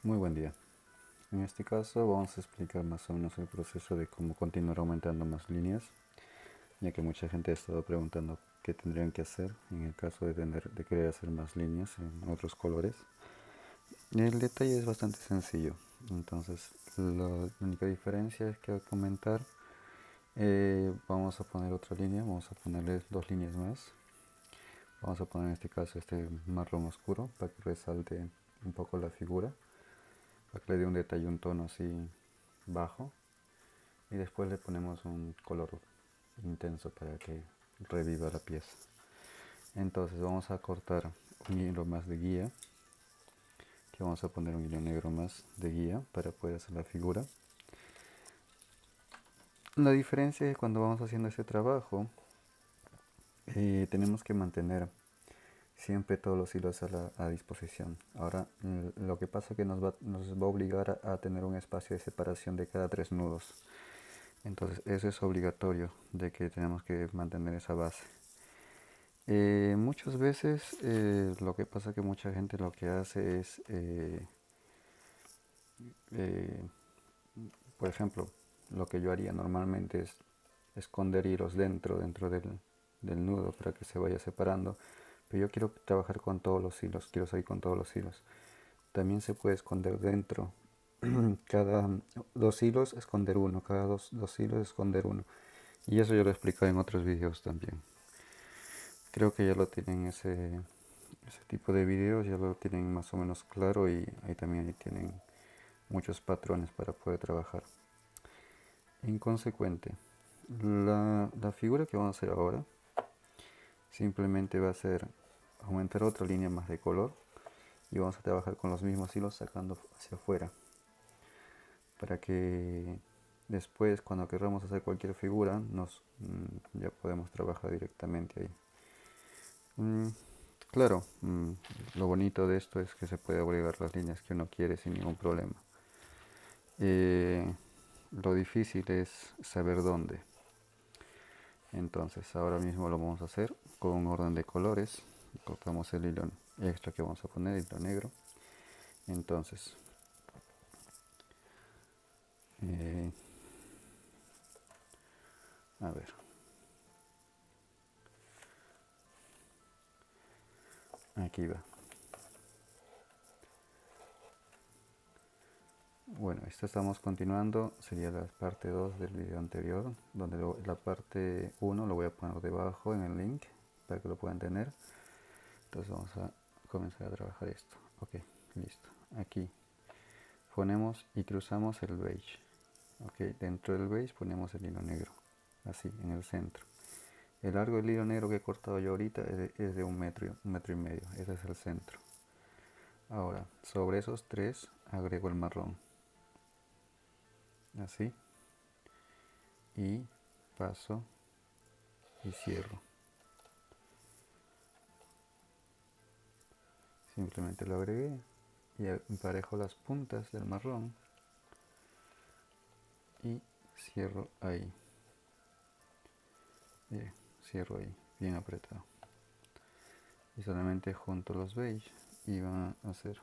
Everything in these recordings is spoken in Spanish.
Muy buen día. En este caso vamos a explicar más o menos el proceso de cómo continuar aumentando más líneas, ya que mucha gente ha estado preguntando qué tendrían que hacer en el caso de querer hacer más líneas en otros colores. El detalle es bastante sencillo, entonces la única diferencia es que al aumentar vamos a poner otra línea, vamos a ponerle dos líneas más. Vamos a poner en este caso este marrón oscuro para que resalte un poco la figura, para que le dé un detalle, un tono así bajo, y después le ponemos un color intenso para que reviva la pieza. Entonces vamos a cortar un hilo más de guía, que vamos a poner un hilo negro más de guía para poder hacer la figura. La diferencia es que cuando vamos haciendo este trabajo tenemos que mantener siempre todos los hilos a disposición. Ahora lo que pasa es que nos va a obligar a tener un espacio de separación de cada 3 nudos. Entonces eso es obligatorio, de que tenemos que mantener esa base. Muchas veces lo que pasa es que mucha gente lo que hace es, eh, por ejemplo, lo que yo haría normalmente es esconder hilos dentro del nudo para que se vaya separando. Pero yo quiero trabajar con todos los hilos, quiero salir con todos los hilos. También se puede esconder dentro. Cada 2 hilos esconder uno, cada dos hilos esconder uno. Y eso yo lo he explicado en otros vídeos también. Creo que ya lo tienen ese tipo de vídeos, ya lo tienen más o menos claro, y ahí también tienen muchos patrones para poder trabajar. En consecuente, la figura que vamos a hacer ahora simplemente va a ser aumentar otra línea más de color y vamos a trabajar con los mismos hilos sacando hacia afuera para que después, cuando queramos hacer cualquier figura, ya podemos trabajar directamente ahí. Claro, lo bonito de esto es que se puede agregar las líneas que uno quiere sin ningún problema. Lo difícil es saber dónde. Entonces ahora mismo lo vamos a hacer con un orden de colores. Cortamos el hilo extra que vamos a poner, hilo negro. Entonces a ver, aquí va. Bueno, esto estamos continuando, sería la parte 2 del video anterior, donde la parte 1 lo voy a poner debajo en el link para que lo puedan tener. Entonces vamos a comenzar a trabajar esto. Ok, listo. Aquí ponemos y cruzamos el beige. Ok, dentro del beige ponemos el hilo negro, así, en el centro. El largo del hilo negro que he cortado yo ahorita es de 1 metro y medio, ese es el centro. Ahora, sobre esos 3 agrego el marrón, así, y paso y cierro. Simplemente lo agregué y emparejo las puntas del marrón y cierro ahí. Cierro ahí, bien apretado. Y solamente junto los beige y van a hacer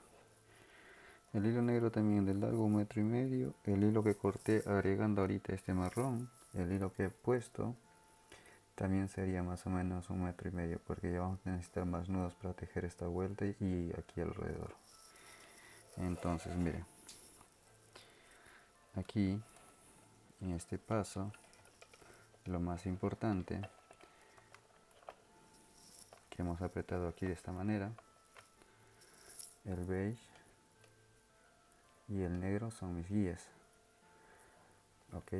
el hilo negro también del largo 1 metro y medio. El hilo que corté agregando ahorita este marrón, el hilo que he puesto también sería más o menos 1 metro y medio, porque ya vamos a necesitar más nudos para tejer esta vuelta y aquí alrededor. Entonces miren, aquí en este paso lo más importante, que hemos apretado aquí de esta manera, el beige y el negro son mis guías. Ok,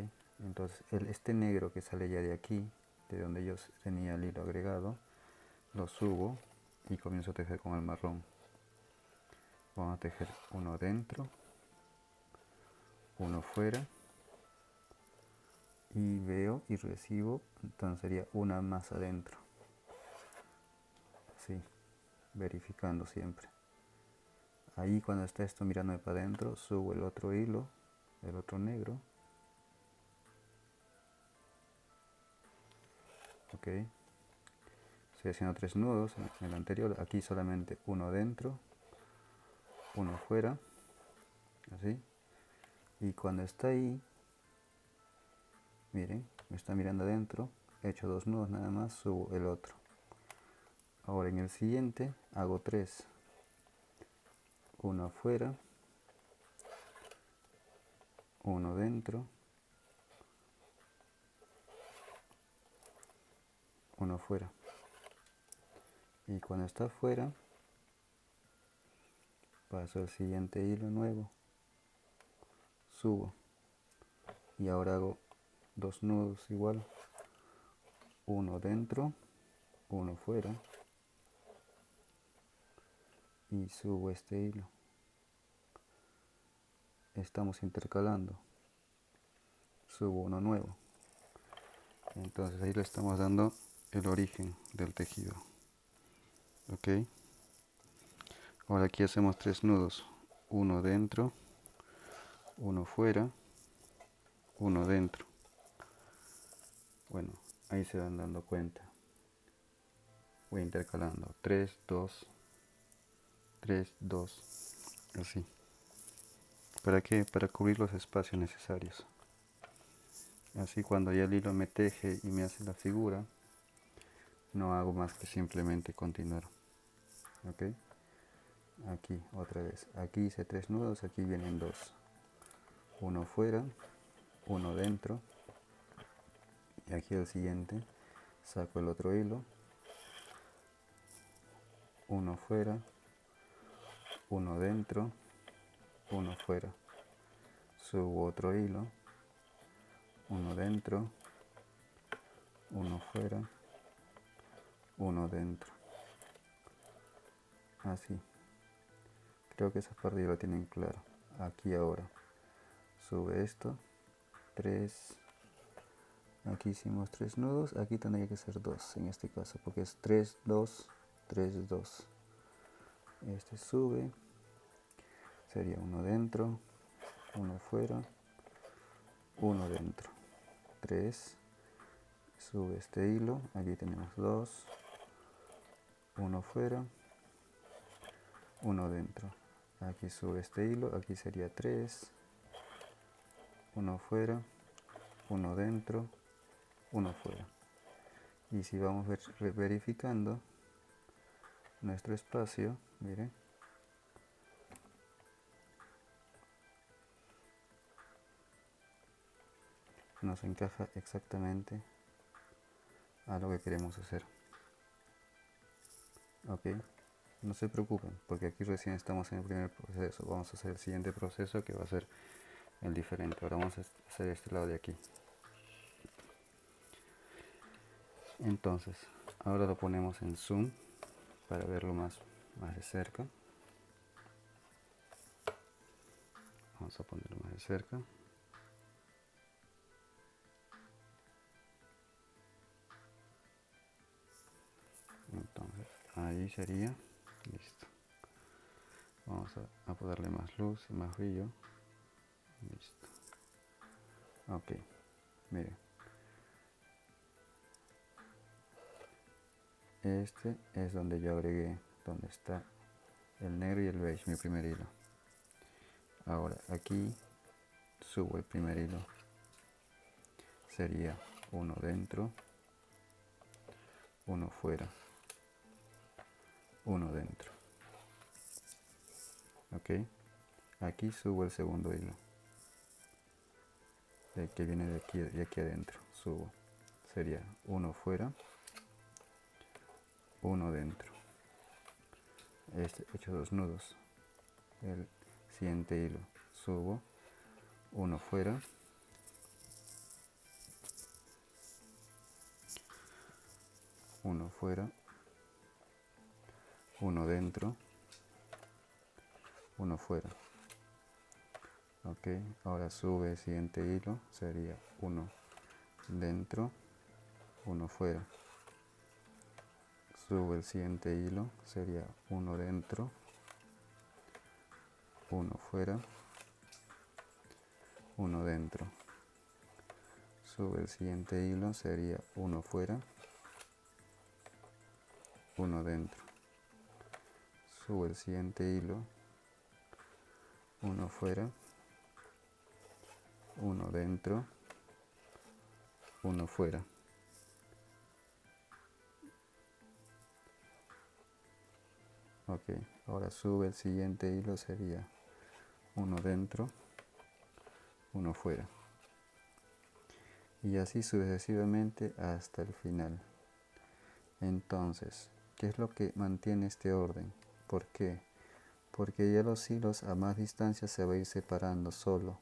entonces este negro que sale ya de aquí, de donde yo tenía el hilo agregado, lo subo y comienzo a tejer con el marrón. Vamos a tejer uno dentro, uno fuera, y veo y recibo, entonces sería una más adentro, así, verificando siempre. Ahí cuando está esto mirando para adentro, subo el otro hilo, el otro negro. Ok, estoy haciendo 3 nudos en el anterior, aquí solamente uno dentro, uno fuera, ¿sí? Y cuando está ahí, miren, me está mirando adentro, he hecho 2 nudos nada más, subo el otro. Ahora en el siguiente hago 3, uno afuera, uno dentro, uno afuera. Y cuando está afuera, paso al siguiente hilo nuevo, subo. Y ahora hago 2 nudos igual, uno dentro, uno fuera, y subo este hilo. Estamos intercalando, subo uno nuevo. Entonces ahí le estamos dando el origen del tejido. Ok, ahora aquí hacemos 3 nudos, uno dentro, uno fuera, uno dentro. Bueno, ahí se van dando cuenta. Voy intercalando 3, 2, 3, 2, así. ¿Para qué? Para cubrir los espacios necesarios. Así cuando ya el hilo me teje y me hace la figura, no hago más que simplemente continuar. ¿Ok? Aquí, otra vez. Aquí hice 3 nudos, aquí vienen 2. Uno fuera, uno dentro. Y aquí el siguiente, saco el otro hilo. Uno fuera, uno dentro, uno fuera. Subo otro hilo. Uno dentro, uno fuera, uno dentro. Así. Creo que esa parte ya lo tienen claro. Aquí ahora. Sube esto. 3. Aquí hicimos 3 nudos. Aquí tendría que ser 2 en este caso. Porque es 3, 2, 3, 2. Este sube. Sería uno dentro, uno fuera, uno dentro. 3. Sube este hilo. Aquí tenemos 2. Uno fuera, uno dentro. Aquí sube este hilo. Aquí sería 3. Uno fuera, uno dentro, uno fuera. Y si vamos verificando nuestro espacio, miren, nos encaja exactamente a lo que queremos hacer. Ok, no se preocupen, porque aquí recién estamos en el primer proceso. Vamos a hacer el siguiente proceso, que va a ser el diferente. Ahora vamos a hacer este lado de aquí. Entonces, ahora lo ponemos en zoom para verlo más de cerca. Vamos a ponerlo más de cerca. Entonces, ahí sería. Listo. Vamos a ponerle más luz y más brillo. Listo. Ok, miren. Este es donde yo agregué, donde está el negro y el beige, mi primer hilo. Ahora aquí subo el primer hilo. Sería uno dentro, uno fuera, uno dentro. Ok, aquí subo el segundo hilo, que viene de aquí adentro. Subo, sería uno fuera, uno dentro. He hecho 2 nudos. El siguiente hilo, subo, uno fuera, uno fuera, uno dentro, uno fuera. Ok, ahora sube el siguiente hilo, sería uno dentro, uno fuera. Sube el siguiente hilo, sería uno dentro, uno fuera, uno dentro. Sube el siguiente hilo, sería uno fuera, uno dentro. Sube el siguiente hilo, uno fuera, uno dentro, uno fuera. Ok, ahora sube el siguiente hilo, sería uno dentro, uno fuera. Y así sucesivamente hasta el final. Entonces, ¿qué es lo que mantiene este orden? ¿Por qué? Porque ya los hilos a más distancia se va a ir separando solo.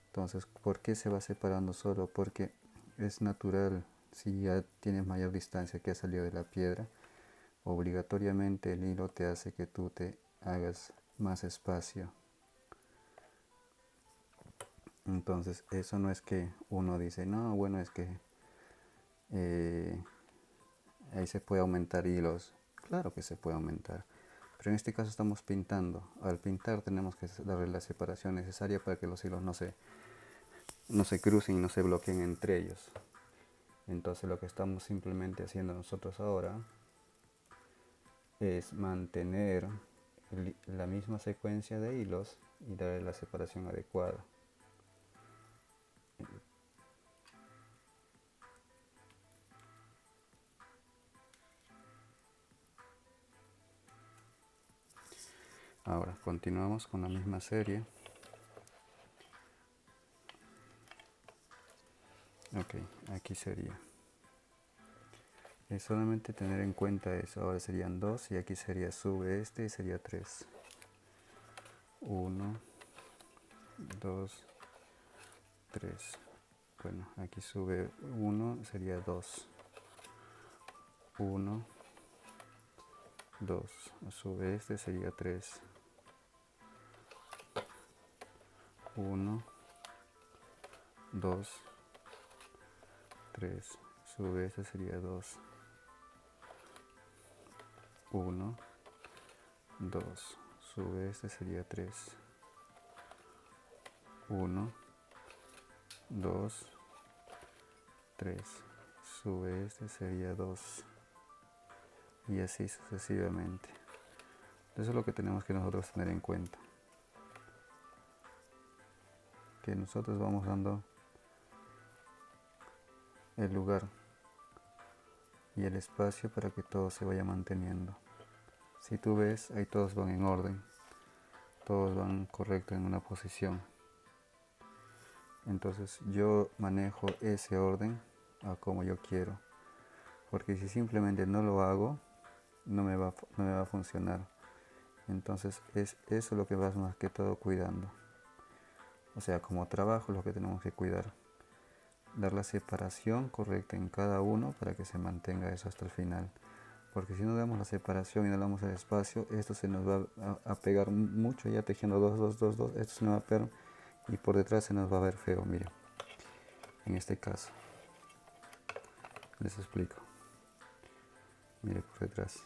Entonces, ¿por qué se va separando solo? Porque es natural, si ya tienes mayor distancia que ha salido de la piedra, obligatoriamente el hilo te hace que tú te hagas más espacio. Entonces, eso no es que uno dice, no, bueno, es que ahí se puede aumentar hilos. Claro que se puede aumentar. Pero en este caso estamos pintando. Al pintar tenemos que darle la separación necesaria para que los hilos no se crucen y no se bloqueen entre ellos. Entonces lo que estamos simplemente haciendo nosotros ahora es mantener la misma secuencia de hilos y darle la separación adecuada. Ahora continuamos con la misma serie. Ok, aquí sería. Es solamente tener en cuenta eso. Ahora serían 2 y aquí sería sube este y sería 3. 1, 2, 3. Bueno, aquí sube 1, sería 2. 1, 2. Sube este sería 3. 1, 2, 3. Sube este sería 2. 1, 2. Sube este sería 3. 1, 2, 3. Sube este sería 2. Y así sucesivamente. Eso es lo que tenemos que nosotros tener en cuenta. Que nosotros vamos dando el lugar y el espacio para que todo se vaya manteniendo. Si tú ves, ahí todos van en orden, todos van correcto en una posición. Entonces yo manejo ese orden a como yo quiero, porque si simplemente no lo hago, no me va a funcionar. Entonces es eso lo que vas más que todo cuidando. O sea, como trabajo lo que tenemos que cuidar. Dar la separación correcta en cada uno para que se mantenga eso hasta el final. Porque si no damos la separación y no damos el espacio, esto se nos va a pegar mucho, ya tejiendo 2, 2, 2, 2, esto se nos va a pegar y por detrás se nos va a ver feo, miren. En este caso, les explico. Mire por detrás.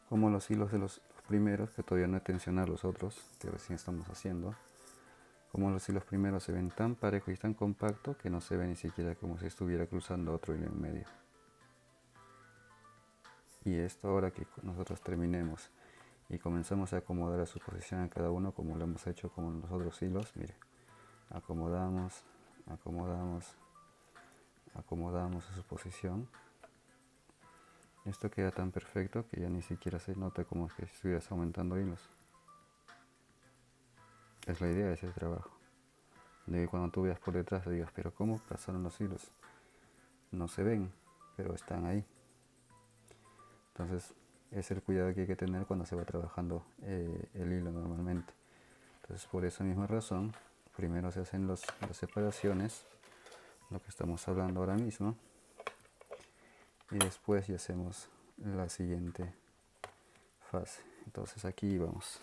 Como los hilos de los primeros, que todavía no he tensionado los otros, que recién estamos haciendo, como los hilos primeros se ven tan parejos y tan compactos que no se ve ni siquiera como si estuviera cruzando otro hilo en medio. Y esto ahora que nosotros terminemos y comenzamos a acomodar a su posición a cada uno como lo hemos hecho con los otros hilos, mire, acomodamos, acomodamos, acomodamos a su posición. Esto queda tan perfecto que ya ni siquiera se nota como que si estuvieras aumentando hilos. Es la idea de ese trabajo, de que cuando tú veas por detrás digas, pero ¿cómo pasaron los hilos? No se ven, pero están ahí. Entonces es el cuidado que hay que tener cuando se va trabajando el hilo normalmente. Entonces por esa misma razón, primero se hacen las separaciones, lo que estamos hablando ahora mismo, y después ya hacemos la siguiente fase. Entonces aquí vamos.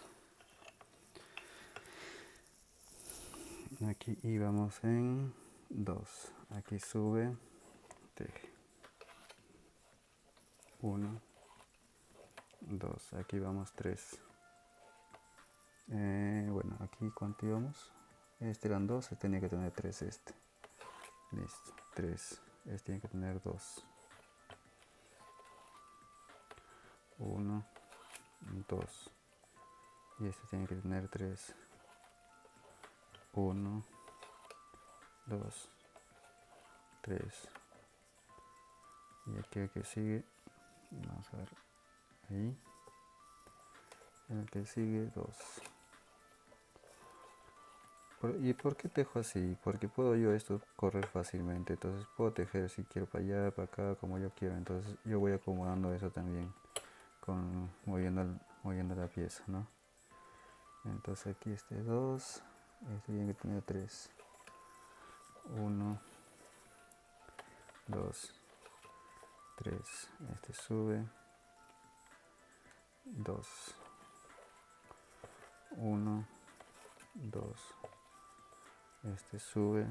Aquí íbamos en 2. Aquí sube, teje. 1, 2. Aquí vamos 3. Bueno, aquí cuánto íbamos. Este eran 2, tenía que tener 3 este. Listo, 3. Este tiene que tener 2. 1, 2. Y este tiene que tener 3. 1, 2, 3. Y aquí el que sigue, vamos a ver, ahí. El que sigue 2. ¿Y por qué tejo así? Porque puedo yo esto correr fácilmente, entonces puedo tejer si quiero para allá, para acá, como yo quiero. Entonces yo voy acomodando eso también, moviendo la pieza, ¿no? Entonces aquí este 2, este tiene que tener 3. 1, 2, 3. Este sube. 2. 1, 2. Este sube.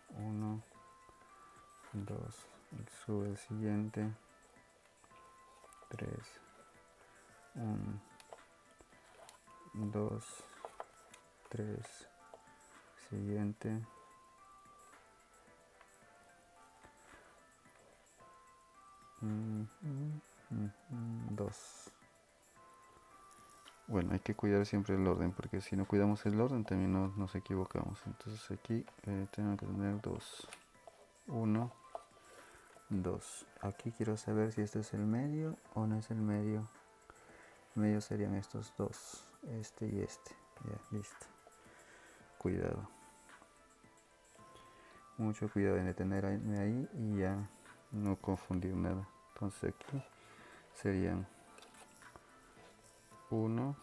1, 2. Sube el siguiente. 3. 1, 2, 3. Siguiente. 2. Bueno, hay que cuidar siempre el orden, porque si no cuidamos el orden también nos equivocamos. Entonces aquí tengo que tener 2. 1, 2. Aquí quiero saber si este es el medio o no es el medio. El medio serían estos dos, este y este. Ya, listo. Cuidado. Mucho cuidado en detenerme ahí y ya no confundir nada. Entonces aquí serían 1,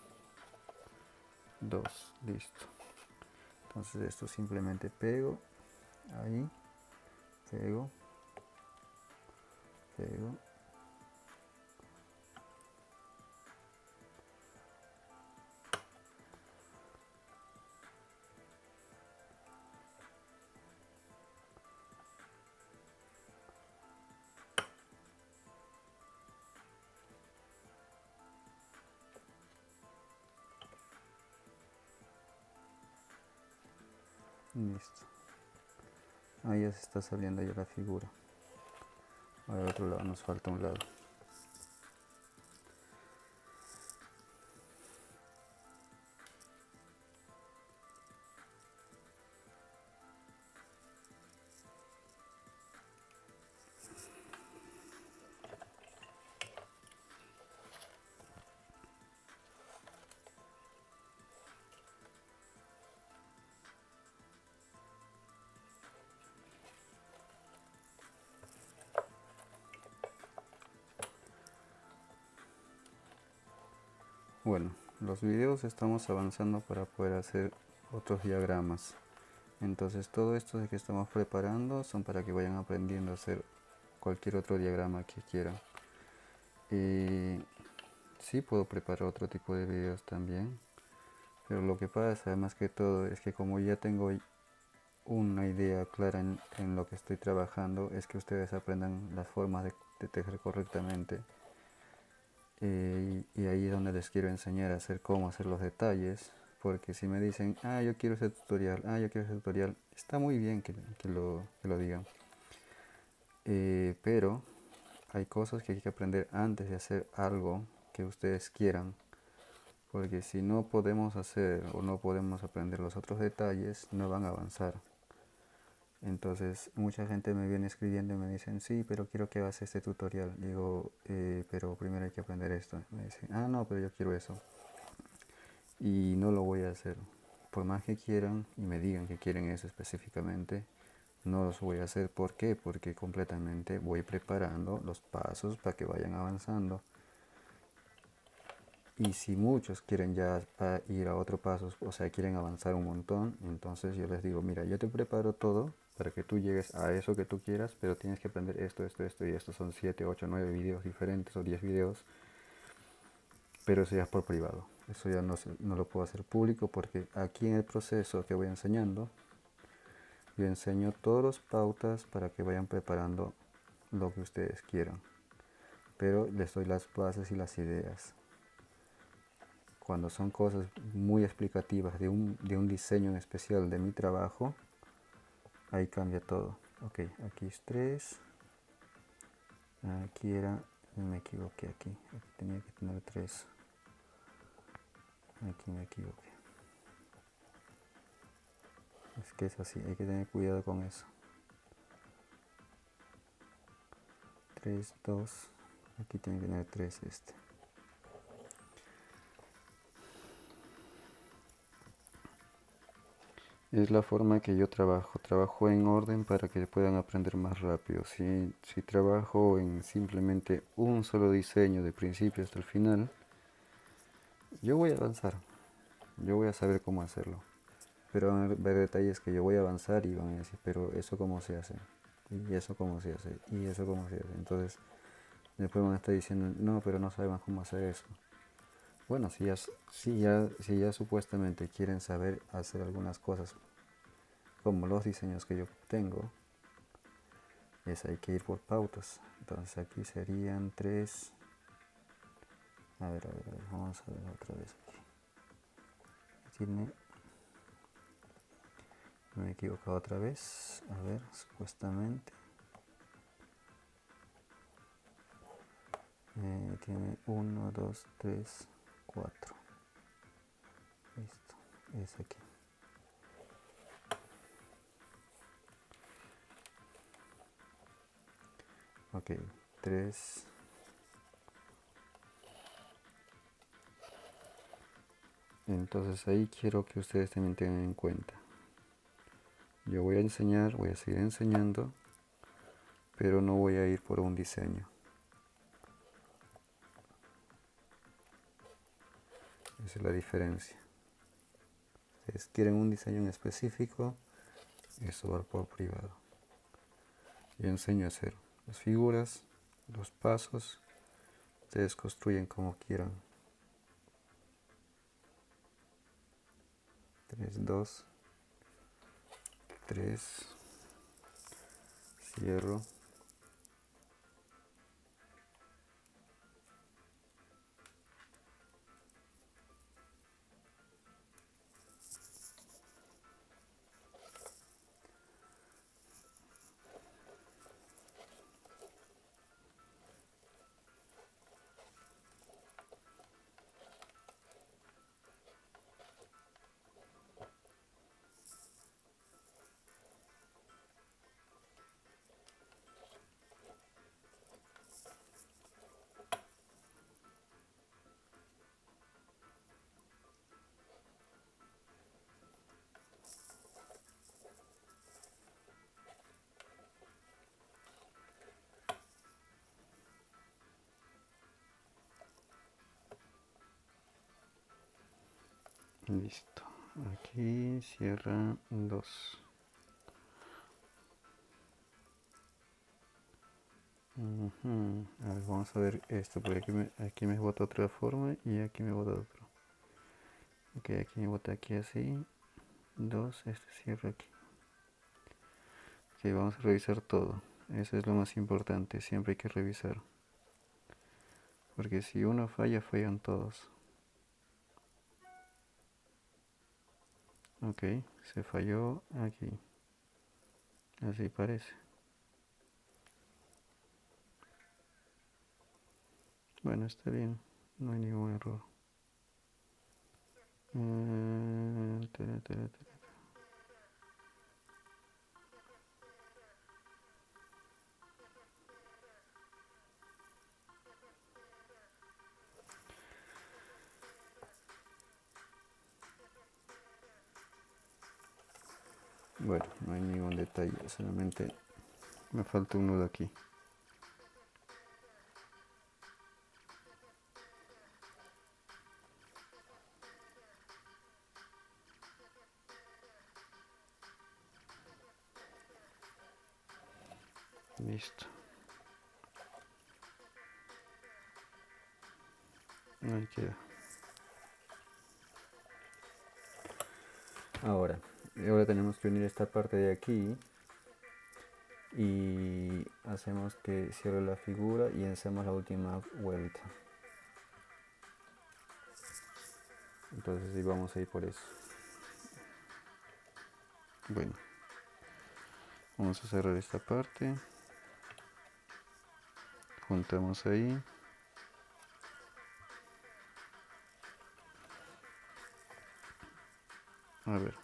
2, listo. Entonces esto simplemente pego ahí, pego, pego. Listo. Ahí ya se está saliendo ya la figura. Al otro lado nos falta un lado. Bueno, los videos estamos avanzando para poder hacer otros diagramas. Entonces todo esto de que estamos preparando son para que vayan aprendiendo a hacer cualquier otro diagrama que quieran. Y sí puedo preparar otro tipo de videos también, pero lo que pasa más que todo es que como ya tengo una idea clara en lo que estoy trabajando, es que ustedes aprendan las formas de tejer correctamente. Y ahí es donde les quiero enseñar a hacer cómo hacer los detalles, porque si me dicen, yo quiero ese tutorial, yo quiero ese tutorial, está muy bien que lo digan, pero hay cosas que hay que aprender antes de hacer algo que ustedes quieran, porque si no podemos hacer o no podemos aprender los otros detalles, no van a avanzar. Entonces mucha gente me viene escribiendo y me dicen, sí, pero quiero que hagas este tutorial. Digo, pero primero hay que aprender esto. Me dicen, no, pero yo quiero eso. Y no lo voy a hacer. Por más que quieran y me digan que quieren eso específicamente, no los voy a hacer. ¿Por qué? Porque completamente voy preparando los pasos para que vayan avanzando. Y si muchos quieren ya ir a otro paso, o sea, quieren avanzar un montón, entonces yo les digo, mira, yo te preparo todo para que tú llegues a eso que tú quieras, pero tienes que aprender esto, esto, esto y esto. Son 7, 8, 9 videos diferentes o 10 videos, pero eso ya es por privado. Eso ya no lo puedo hacer público porque aquí en el proceso que voy enseñando, yo enseño todas las pautas para que vayan preparando lo que ustedes quieran, pero les doy las bases y las ideas. Cuando son cosas muy explicativas de un diseño en especial de mi trabajo, ahí cambia todo. Ok, aquí es 3. Aquí me equivoqué aquí tenía que tener 3. Aquí me equivoqué. Es que es así, hay que tener cuidado con eso. 3, 2. Aquí tiene que tener 3 este. Es la forma que yo trabajo. Trabajo en orden para que puedan aprender más rápido. Si trabajo en simplemente un solo diseño de principio hasta el final, yo voy a avanzar. Yo voy a saber cómo hacerlo. Pero van a haber detalles que yo voy a avanzar y van a decir, pero eso cómo se hace. Y eso cómo se hace. Y eso cómo se hace. Entonces, después van a estar diciendo, no, pero no sabemos cómo hacer eso. Bueno, si ya supuestamente quieren saber hacer algunas cosas como los diseños que yo tengo, hay que ir por pautas. Entonces aquí serían 3. A ver, vamos a ver otra vez aquí. Me he equivocado otra vez. A ver, supuestamente. Tiene 1, 2, 3, 4. Listo, es aquí. Ok, 3. Entonces ahí quiero que ustedes también tengan en cuenta. Yo voy a enseñar, voy a seguir enseñando, pero no voy a ir por un diseño. Esa es la diferencia. Si ustedes quieren un diseño en específico, eso va por privado. Yo enseño a hacer las figuras, los pasos. Ustedes construyen como quieran. 3, 2, 3. Cierro. Listo. Aquí cierra 2. A ver, vamos a ver esto, porque aquí me bota otra forma y aquí me bota otro. Ok, aquí me bota aquí así. 2, este cierra aquí. Ok, vamos a revisar todo. Eso es lo más importante, siempre hay que revisar. Porque si uno falla, fallan todos. Ok, se falló aquí. Así parece. Bueno, está bien, no hay ningún error. Tara, tara, tara. Bueno, no hay ningún detalle, solamente me falta un nudo aquí. Listo. Ahí queda. Ahora tenemos que unir esta parte de aquí y hacemos que cierre la figura y hacemos la última vuelta. Entonces sí, vamos a ir por eso. Bueno, vamos a cerrar esta parte. Juntamos ahí. A ver,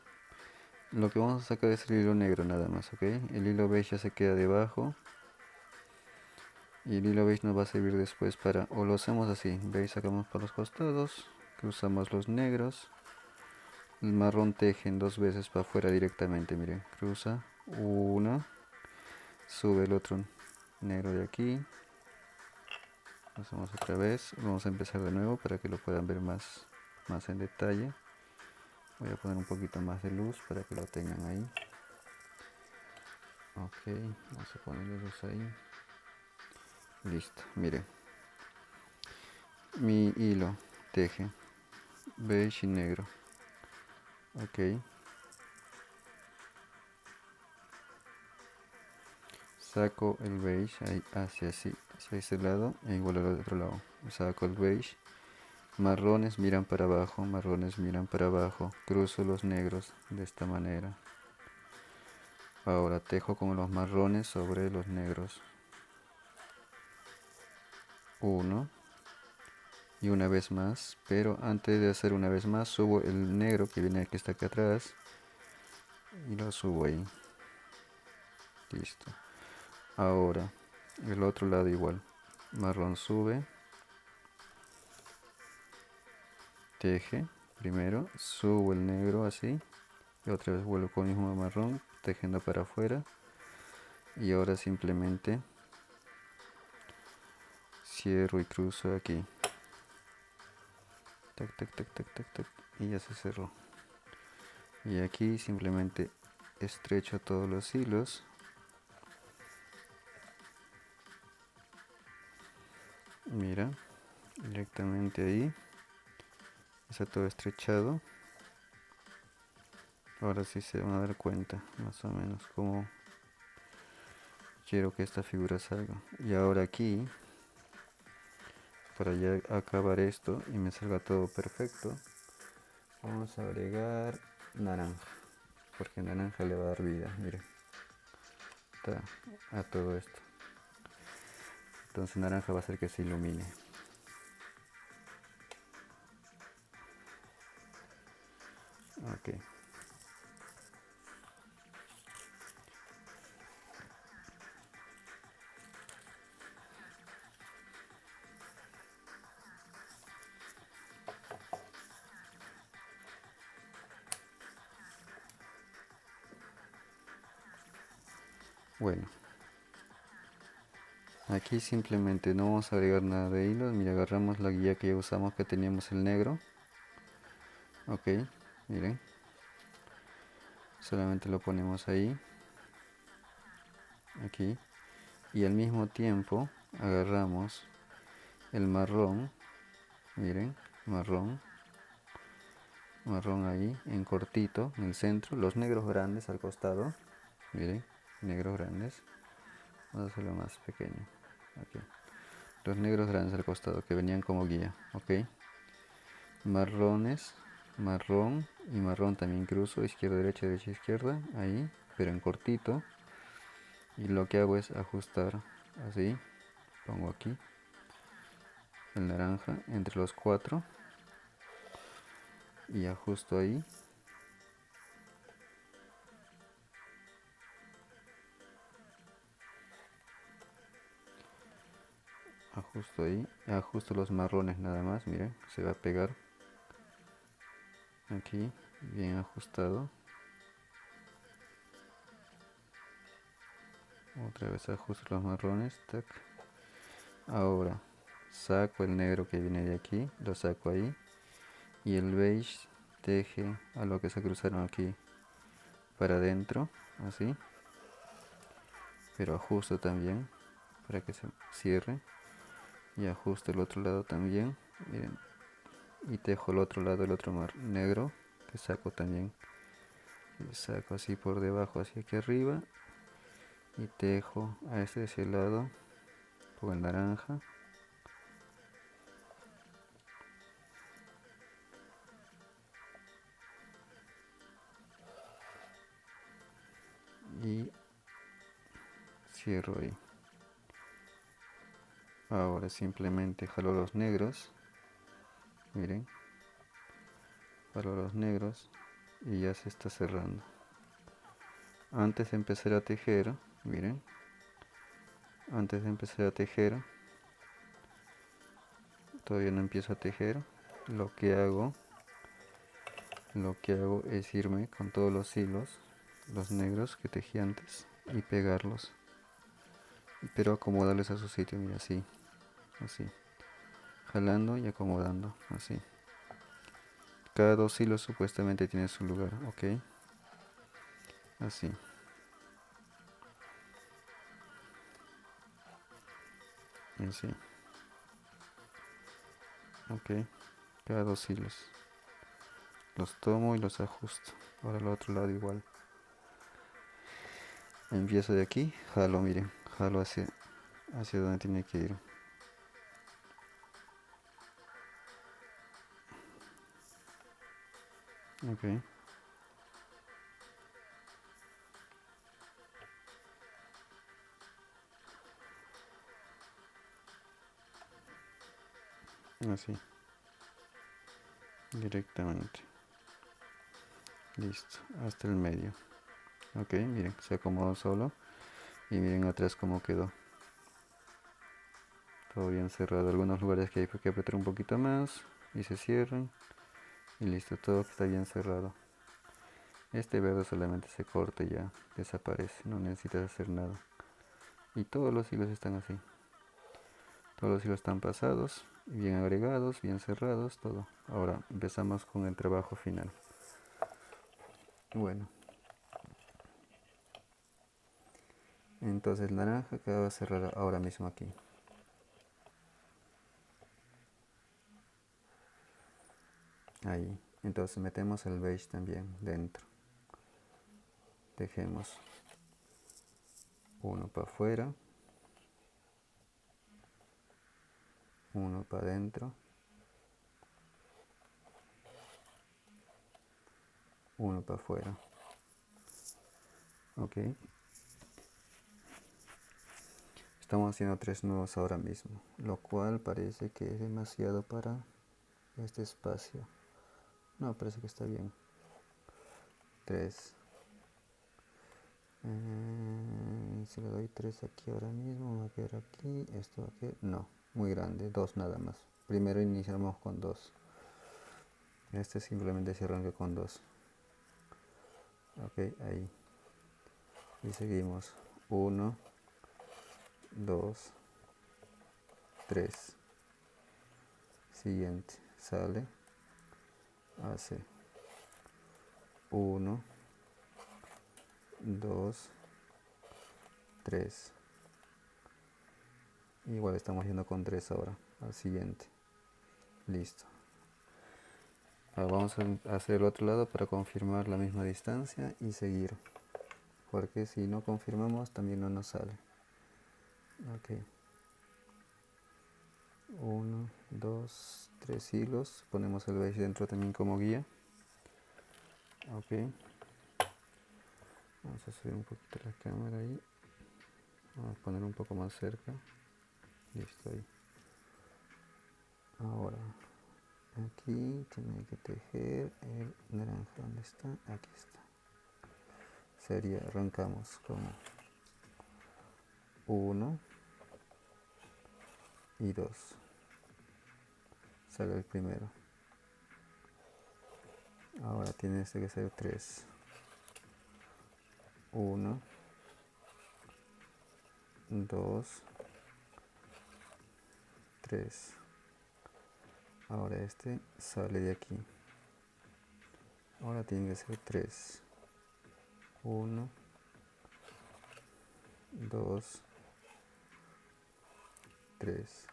lo que vamos a sacar es el hilo negro nada más, ¿ok? El hilo beige ya se queda debajo. Y el hilo beige nos va a servir después para, o lo hacemos así, veis, sacamos para los costados, cruzamos los negros, el marrón tejen 2 veces para afuera directamente, miren, cruza, una, sube el otro negro de aquí, hacemos otra vez, vamos a empezar de nuevo para que lo puedan ver más en detalle. Voy a poner un poquito más de luz para que lo tengan ahí. Ok, vamos a ponerle luz ahí. Listo, miren. Mi hilo teje beige y negro. Ok. Saco el beige ahí hacia ese lado e igual al otro lado. Saco el beige. Marrones miran para abajo, marrones miran para abajo. Cruzo los negros de esta manera. Ahora tejo con los marrones sobre los negros. Uno. Y una vez más, pero antes de hacer una vez más subo el negro que viene que está aquí atrás y lo subo ahí. Listo. Ahora el otro lado igual, marrón sube, teje primero, subo el negro así y otra vez vuelvo con el mismo marrón tejiendo para afuera y ahora simplemente cierro y cruzo aquí, tac tac tac tac tac tac, y ya se cerró. Y aquí simplemente estrecho todos los hilos. Mira, directamente ahí está todo estrechado. Ahora sí se van a dar cuenta más o menos cómo quiero que esta figura salga. Y ahora aquí, para ya acabar esto y me salga todo perfecto, vamos a agregar naranja, porque naranja le va a dar vida, miren, a todo esto. Entonces naranja va a hacer que se ilumine. Ok. Bueno, aquí simplemente no vamos a agregar nada de hilos. Mira, agarramos la guía que ya usamos, que teníamos el negro. Ok, miren. Solamente lo ponemos ahí. Aquí. Y al mismo tiempo agarramos el marrón. Miren, marrón. Marrón ahí, en cortito, en el centro. Los negros grandes al costado. Miren, negros grandes. Vamos a hacerlo más pequeño. Aquí. Los negros grandes al costado que venían como guía. Ok. Marrones, marrón y marrón también cruzo, izquierda, derecha, izquierda, ahí, pero en cortito. Y lo que hago es ajustar así, pongo aquí el naranja entre los cuatro y ajusto ahí. Ajusto ahí, ajusto los marrones nada más, miren, se va a pegar aquí, bien ajustado. Otra vez ajusto los marrones, tac. Ahora saco el negro que viene de aquí, lo saco ahí. Y el beige teje a lo que se cruzaron aquí para adentro, así. Pero ajusto también para que se cierre. Y ajusto el otro lado también, miren. Y tejo el otro lado, el otro negro, que saco también. Y saco así por debajo hacia aquí arriba. Y tejo a este de ese lado con el naranja. Y cierro ahí. Ahora simplemente jalo los negros. Miren. Jalo los negros. y ya se está cerrando. Antes de empezar a tejer, miren, antes de empezar a tejer, todavía no empiezo a tejer, lo que hago es irme con todos los hilos, los negros que tejí antes, y pegarlos, pero acomodarles a su sitio, mira, así, así, jalando y acomodando, así. Cada dos hilos supuestamente tiene su lugar, ok, así, y así, ok, cada dos hilos. Los tomo y los ajusto. Ahora al otro lado igual. Empiezo de aquí, jalo, miren, jalo hacia donde tiene que ir. Ok, así, directamente. Listo, hasta el medio. Ok, miren, se acomodó solo. Y miren atrás cómo quedó. Todo bien cerrado. Algunos lugares que hay que apretar un poquito más y se cierran. Y listo, todo está bien cerrado. Este verde solamente se corta y ya desaparece. No necesitas hacer nada. Y todos los hilos están así. Todos los hilos están pasados, bien agregados, bien cerrados, todo. Ahora empezamos con el trabajo final. Bueno, entonces el naranja que va a cerrar ahora mismo aquí. Ahí. Entonces metemos el beige también dentro. Dejemos uno para afuera, uno para adentro, uno para afuera. Ok. Estamos haciendo 3 nudos ahora mismo, lo cual parece que es demasiado para este espacio. No, parece que está bien. 3. Si le doy 3 aquí ahora mismo, va a quedar aquí, esto va a quedar, no, muy grande, 2 nada más. Primero iniciamos con 2. Este simplemente se arranca con 2. Ok, ahí. Y seguimos. 1, 2, 3. Siguiente, sale, hace 1, 2, 3. Igual estamos yendo con 3 ahora, al siguiente. Listo. Ahora vamos a hacer el otro lado para confirmar la misma distancia y seguir. Porque si no confirmamos también no nos sale. Ok. 1, 2, 3 hilos. Ponemos el beige dentro también como guía. Ok. Vamos a subir un poquito la cámara ahí. Vamos a poner un poco más cerca. Listo ahí. Ahora, aquí tiene que tejer el naranja. ¿Dónde está? Aquí está. Sería, arrancamos como 1 y 2. Sale el primero. Ahora tiene que ser 3. 1, 2, 3. Ahora este sale de aquí. Ahora tiene que ser 3. 1, 2, 3.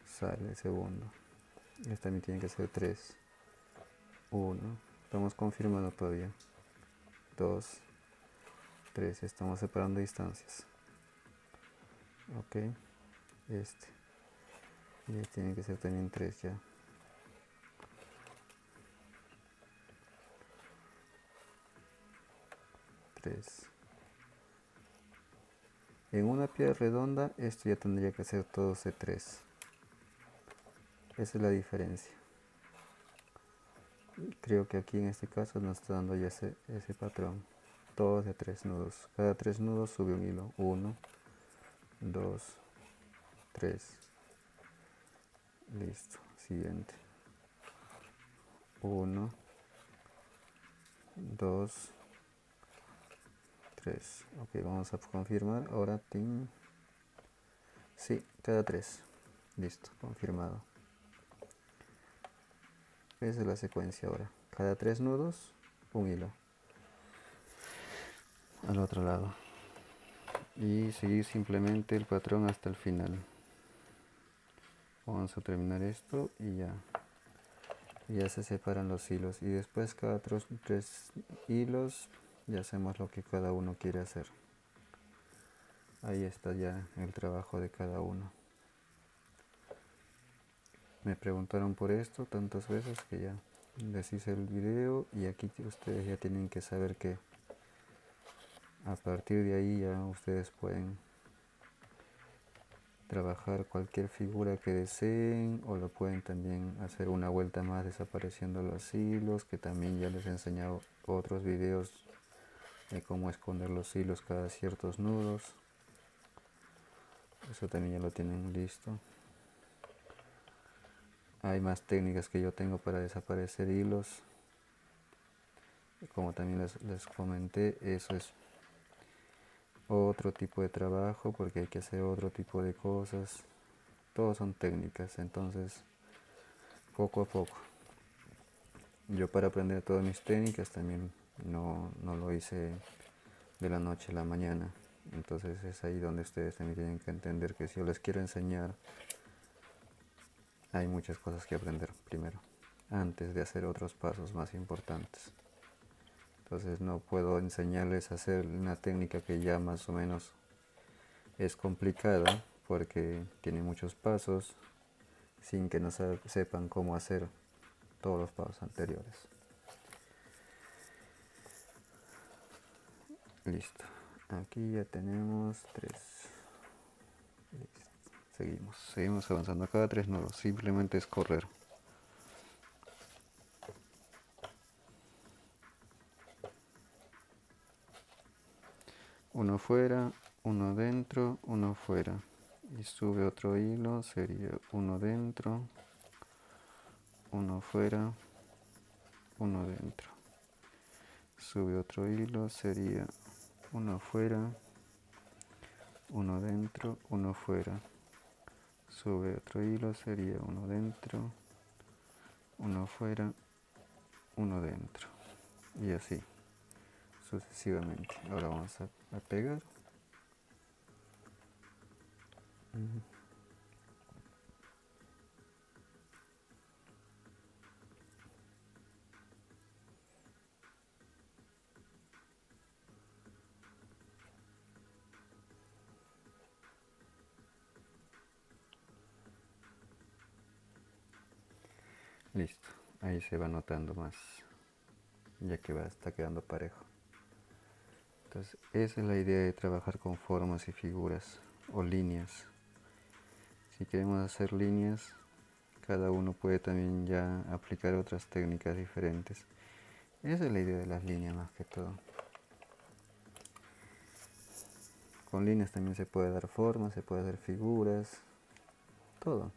Sale el segundo. Este también tiene que ser 3. 1. Estamos confirmando todavía. 2, 3. Estamos separando distancias. Ok. Este. Y este tiene que ser también 3 ya. 3. En una piedra redonda esto ya tendría que ser todos de 3. Esa es la diferencia. Creo que aquí en este caso nos está dando ya ese patrón. Todos de 3 nudos. Cada 3 nudos sube un hilo. 1, 2, 3. Listo. Siguiente. 1, 2, 3. Ok, vamos a confirmar. Ahora, tin. Sí, cada 3. Listo, confirmado. Esa es la secuencia ahora. Cada 3 nudos, un hilo. Al otro lado. Y seguir simplemente el patrón hasta el final. Vamos a terminar esto y ya se separan los hilos. Y después cada 3 hilos ya hacemos lo que cada uno quiere hacer. Ahí está ya el trabajo de cada uno. Me preguntaron por esto tantas veces que ya les hice el video, y aquí ustedes ya tienen que saber que a partir de ahí ya ustedes pueden trabajar cualquier figura que deseen, o lo pueden también hacer una vuelta más desapareciendo los hilos, que también ya les he enseñado otros videos de cómo esconder los hilos cada ciertos nudos. Eso también ya lo tienen listo. Hay más técnicas que yo tengo para desaparecer hilos. Como también les comenté, eso es otro tipo de trabajo, porque hay que hacer otro tipo de cosas. Todos son técnicas, entonces poco a poco. Yo, para aprender todas mis técnicas, también no lo hice de la noche a la mañana. Entonces es ahí donde ustedes también tienen que entender que si yo les quiero enseñar, hay muchas cosas que aprender primero, antes de hacer otros pasos más importantes. Entonces no puedo enseñarles a hacer una técnica que ya más o menos es complicada, porque tiene muchos pasos, sin que no sepan cómo hacer todos los pasos anteriores. Listo. Aquí ya tenemos 3. Listo. Seguimos avanzando. Cada 3 nudos, simplemente es correr. Uno fuera, uno dentro, uno fuera. Y sube otro hilo, sería uno dentro, uno fuera, uno dentro. Sube otro hilo, sería uno fuera, uno dentro, uno fuera. Sube otro hilo, sería uno dentro, uno fuera, uno dentro. Y así sucesivamente. Ahora vamos a pegar. Listo, ahí se va notando más, ya que está quedando parejo. Entonces, esa es la idea de trabajar con formas y figuras o líneas. Si queremos hacer líneas, cada uno puede también ya aplicar otras técnicas diferentes. Esa es la idea de las líneas más que todo. Con líneas también se puede dar formas, se puede hacer figuras, todo.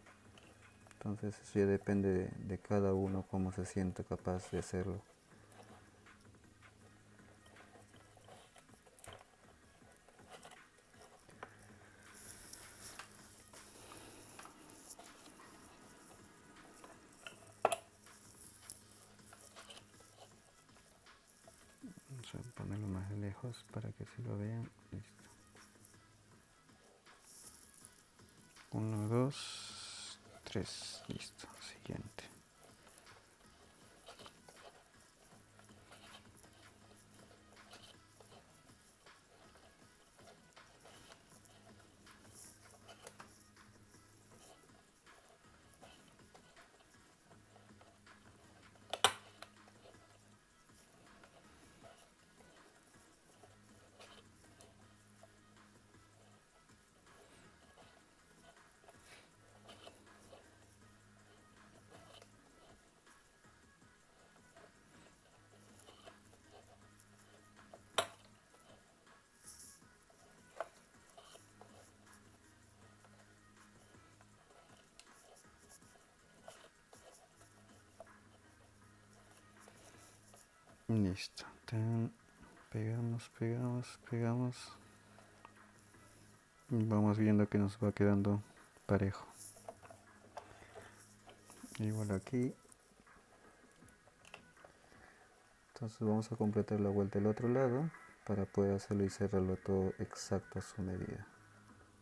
Entonces eso ya depende de cada uno, cómo se sienta capaz de hacerlo. Vamos a ponerlo más lejos para que se lo vean. Listo. 1, 2, 3. Listo. Siguiente. Listo. Pegamos. Y vamos viendo que nos va quedando parejo. Igual aquí. Entonces vamos a completar la vuelta del otro lado para poder hacerlo y cerrarlo todo exacto a su medida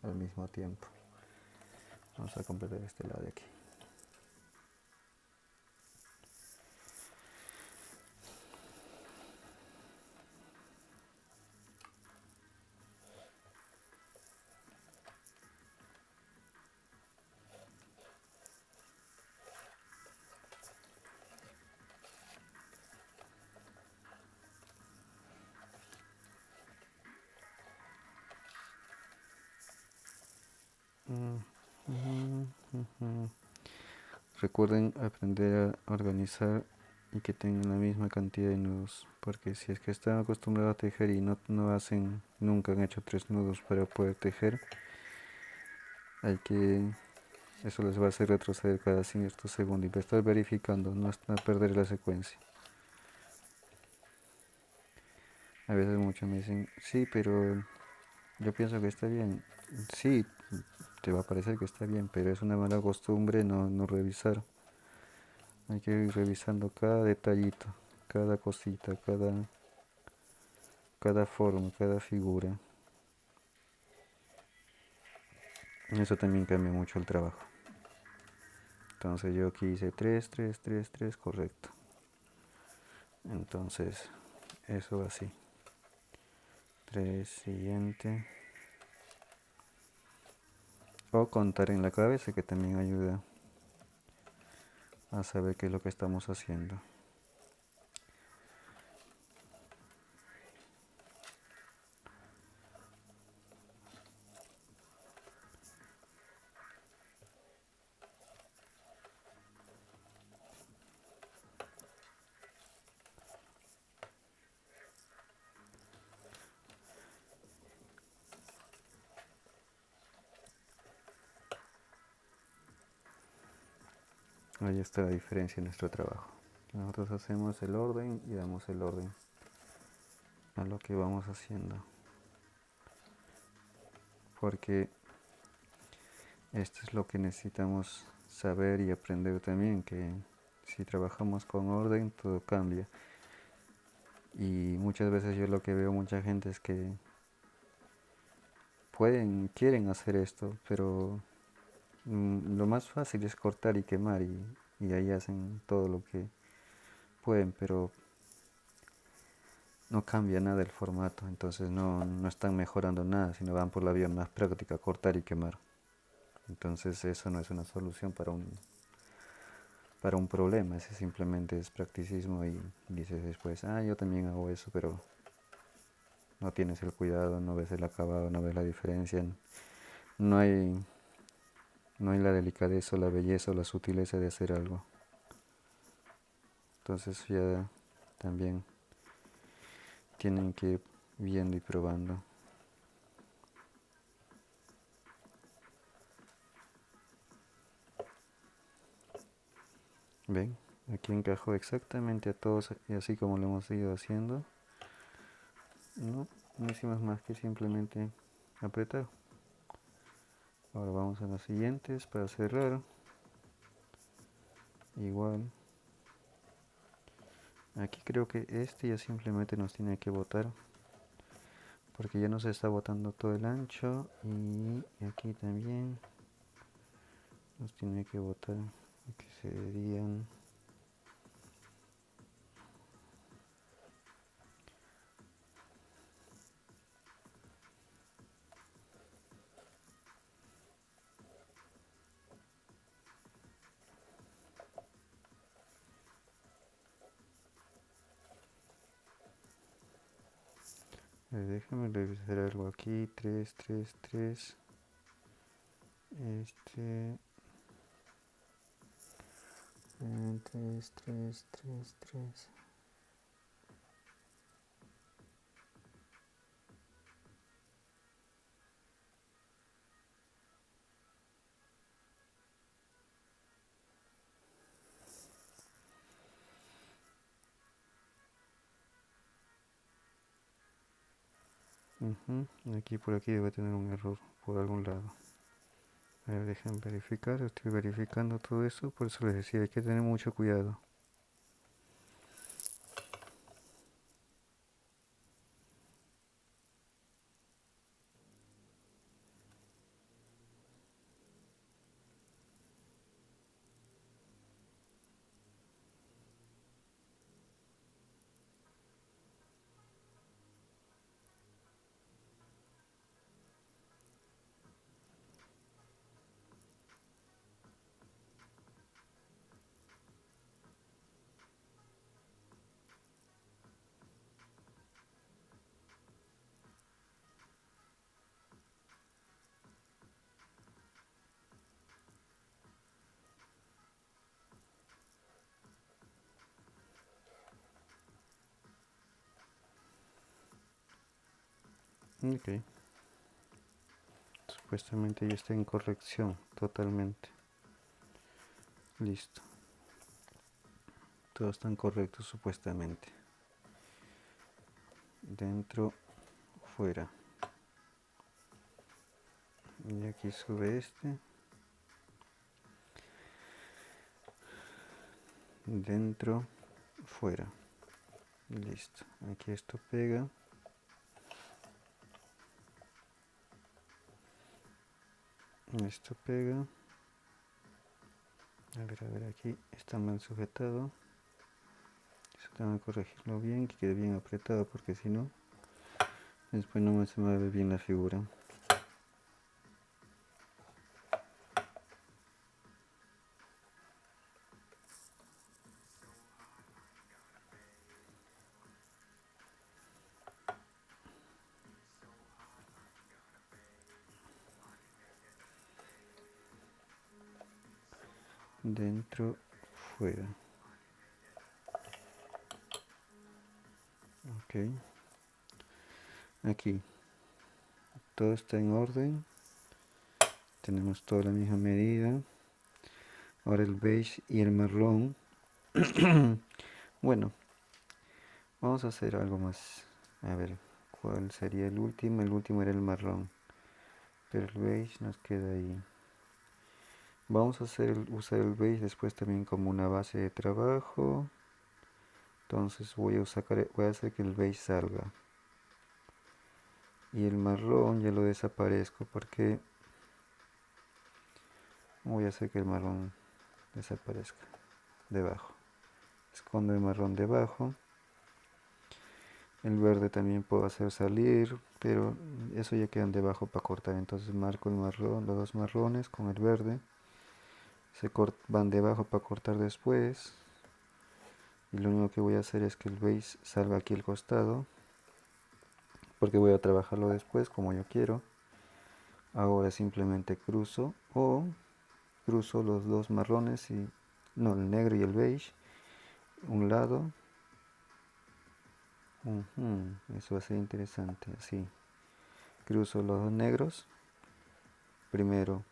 al mismo tiempo. Vamos a completar este lado de aquí. Recuerden aprender a organizar y que tengan la misma cantidad de nudos, porque si es que están acostumbrados a tejer y nunca han hecho 3 nudos para poder tejer, eso les va a hacer retroceder cada cierto segundo y va a estar verificando, no hasta perder la secuencia. A veces muchos me dicen, sí, pero yo pienso que está bien. Sí, te va a parecer que está bien, pero es una mala costumbre no revisar. Hay que ir revisando cada detallito, cada cosita, cada forma, cada figura. Eso también cambia mucho el trabajo. Entonces yo aquí hice 3 3 3 3 correcto. Entonces eso así. 3 siguiente. O contar en la cabeza que también ayuda a saber qué es lo que estamos haciendo. Ahí está la diferencia en nuestro trabajo. Nosotros hacemos el orden y damos el orden a lo que vamos haciendo. Porque esto es lo que necesitamos saber y aprender también, que si trabajamos con orden todo cambia. Y muchas veces yo lo que veo mucha gente es que quieren hacer esto, pero lo más fácil es cortar y quemar y ahí hacen todo lo que pueden, pero no cambia nada el formato, entonces no están mejorando nada, sino van por la vía más práctica, cortar y quemar. Entonces eso no es una solución para un problema, ese simplemente es practicismo y dices después, yo también hago eso, pero no tienes el cuidado, no ves el acabado, no ves la diferencia, no hay, no hay la delicadeza, la belleza o la sutileza de hacer algo. Entonces ya también tienen que ir viendo y probando. ¿Ven? Aquí encajó exactamente a todos y así como lo hemos ido haciendo. No hicimos más que simplemente apretar. Ahora vamos a las siguientes para cerrar. Igual. Aquí creo que este ya simplemente nos tiene que botar. Porque ya nos está botando todo el ancho. Y aquí también nos tiene que botar. Que serían... déjame revisar algo aquí. 3 3 3 Este... 3 3 3 3 Aquí por aquí debe tener un error por algún lado. A ver, dejen verificar, estoy verificando todo eso, por eso les decía, hay que tener mucho cuidado. Ok, supuestamente ya está en corrección totalmente. Listo. Todos están correctos supuestamente. Dentro, fuera. Y aquí sube este. Dentro, fuera. Listo. Aquí esto pega. Esto pega. A ver, aquí está mal sujetado. Eso tengo que corregirlo bien, que quede bien apretado, porque si no, después no se me ve bien la figura. Dentro, fuera. Ok. Aquí todo está en orden. Tenemos toda la misma medida. Ahora el beige y el marrón. Bueno, vamos a hacer algo más. A ver, ¿cuál sería el último? El último era el marrón. Pero el beige nos queda ahí. Vamos a usar el beige después también como una base de trabajo. Entonces voy a hacer que el beige salga. Y el marrón ya lo desaparezco porque voy a hacer que el marrón desaparezca debajo. Escondo el marrón debajo. El verde también puedo hacer salir, pero eso ya quedan debajo para cortar. Entonces marco el marrón, los dos marrones con el verde. Van debajo para cortar después. Y lo único que voy a hacer es que el beige salga aquí al costado, porque voy a trabajarlo después como yo quiero. Ahora simplemente cruzo los dos marrones y no, el negro y el beige, un lado. Eso va a ser interesante, así. Cruzo los dos negros. Primero,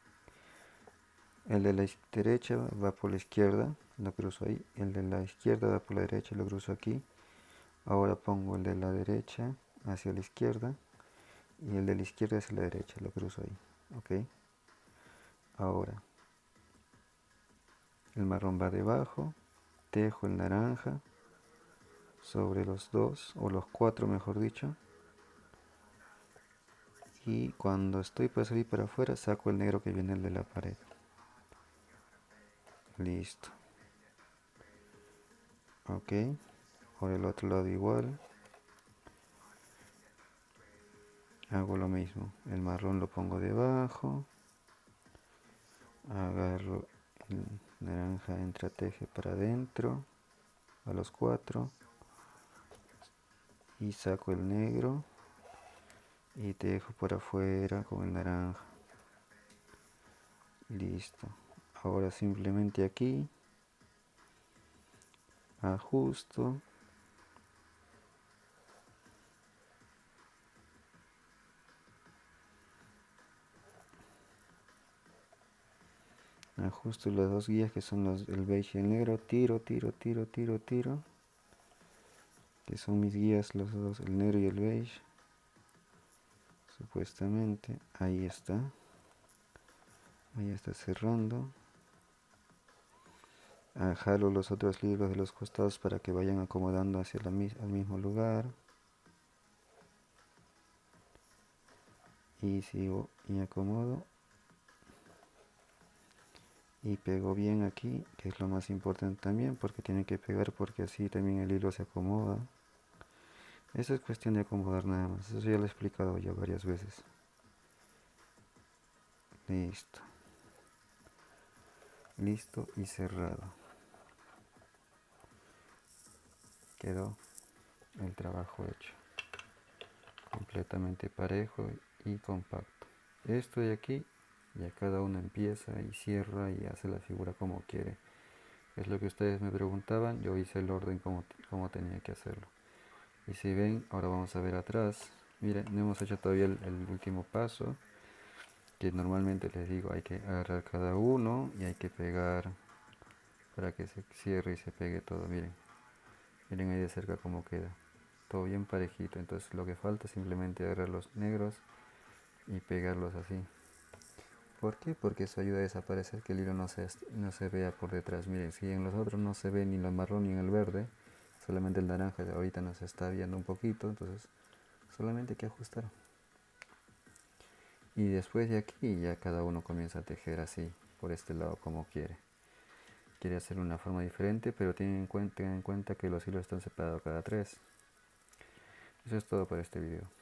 el de la derecha va por la izquierda, lo cruzo ahí. El de la izquierda va por la derecha, lo cruzo aquí. Ahora pongo el de la derecha hacia la izquierda y el de la izquierda hacia la derecha, lo cruzo ahí. Ok. Ahora, el marrón va debajo, tejo el naranja sobre los dos, o los cuatro mejor dicho. Y cuando estoy para salir para afuera, saco el negro que viene el de la pared. Listo. Ok. Por el otro lado igual. Hago lo mismo. El marrón lo pongo debajo. Agarro el naranja, entreteje para adentro. A los cuatro. Y saco el negro. Y tejo por afuera con el naranja. Listo. Ahora simplemente aquí ajusto. Ajusto las dos guías que son el beige y el negro. Tiro, tiro, tiro, tiro, tiro. Que son mis guías los dos, el negro y el beige. Supuestamente ahí está cerrando. Jalo los otros libros de los costados para que vayan acomodando hacia al mismo lugar, y sigo y acomodo y pego bien aquí, que es lo más importante también, porque tiene que pegar, porque así también el hilo se acomoda. Eso es cuestión de acomodar nada más, eso ya lo he explicado ya varias veces. Listo, listo y cerrado. Quedó el trabajo hecho, completamente parejo y compacto. Esto de aquí, ya cada uno empieza y cierra y hace la figura como quiere. Es lo que ustedes me preguntaban, yo hice el orden como tenía que hacerlo. Y si ven, ahora vamos a ver atrás. Miren, no hemos hecho todavía el último paso, que normalmente les digo, hay que agarrar cada uno y hay que pegar para que se cierre y se pegue todo. Miren, miren ahí de cerca cómo queda, todo bien parejito. Entonces lo que falta es simplemente agarrar los negros y pegarlos así. ¿Por qué? Porque eso ayuda a desaparecer, que el hilo no se vea por detrás. Miren, si en los otros no se ve ni el marrón ni el verde, solamente el naranja ahorita nos está viendo un poquito, entonces solamente hay que ajustar. Y después de aquí ya cada uno comienza a tejer así, por este lado como quiere. Quiere hacer una forma diferente, pero tengan en cuenta que los hilos están separados cada tres. Eso es todo para este video.